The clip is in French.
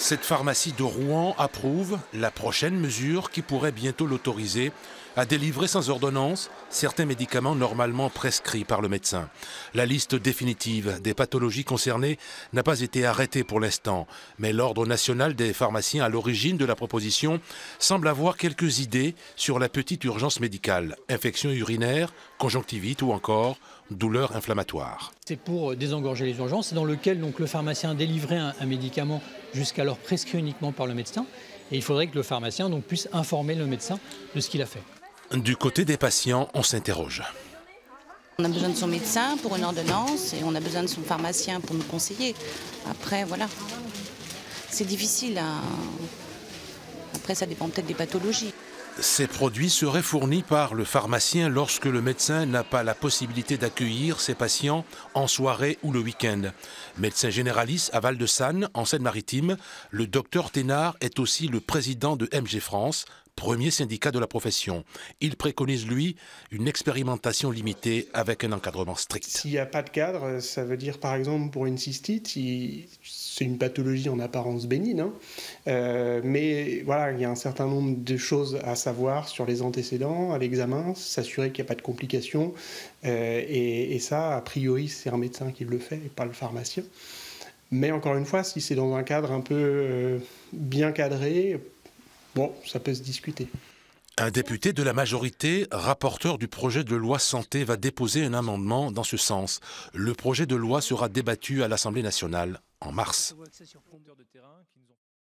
Cette pharmacie de Rouen approuve la prochaine mesure qui pourrait bientôt l'autoriser à délivrer sans ordonnance certains médicaments normalement prescrits par le médecin. La liste définitive des pathologies concernées n'a pas été arrêtée pour l'instant, mais l'Ordre national des pharmaciens à l'origine de la proposition semble avoir quelques idées sur la petite urgence médicale, infection urinaire, conjonctivite ou encore douleur inflammatoire. C'est pour désengorger les urgences, c'est dans lequel donc, le pharmacien délivrait un médicament jusqu'alors prescrit uniquement par le médecin. Et il faudrait que le pharmacien donc, puisse informer le médecin de ce qu'il a fait. Du côté des patients, on s'interroge. On a besoin de son médecin pour une ordonnance et on a besoin de son pharmacien pour nous conseiller. Après, voilà. C'est difficile. Après, ça dépend peut-être des pathologies. Ces produits seraient fournis par le pharmacien lorsque le médecin n'a pas la possibilité d'accueillir ses patients en soirée ou le week-end. Médecin généraliste à Val-de-Sanne, en Seine-Maritime, le docteur Thénard est aussi le président de MG France, premier syndicat de la profession. Il préconise, lui, une expérimentation limitée avec un encadrement strict. S'il n'y a pas de cadre, ça veut dire par exemple pour une cystite, c'est une pathologie en apparence bénigne, hein, mais voilà, il y a un certain nombre de choses à savoir sur les antécédents, à l'examen, s'assurer qu'il n'y a pas de complications, et ça, a priori, c'est un médecin qui le fait et pas le pharmacien. Mais encore une fois, si c'est dans un cadre un peu bien cadré, bon, ça peut se discuter. Un député de la majorité, rapporteur du projet de loi santé, va déposer un amendement dans ce sens. Le projet de loi sera débattu à l'Assemblée nationale en mars.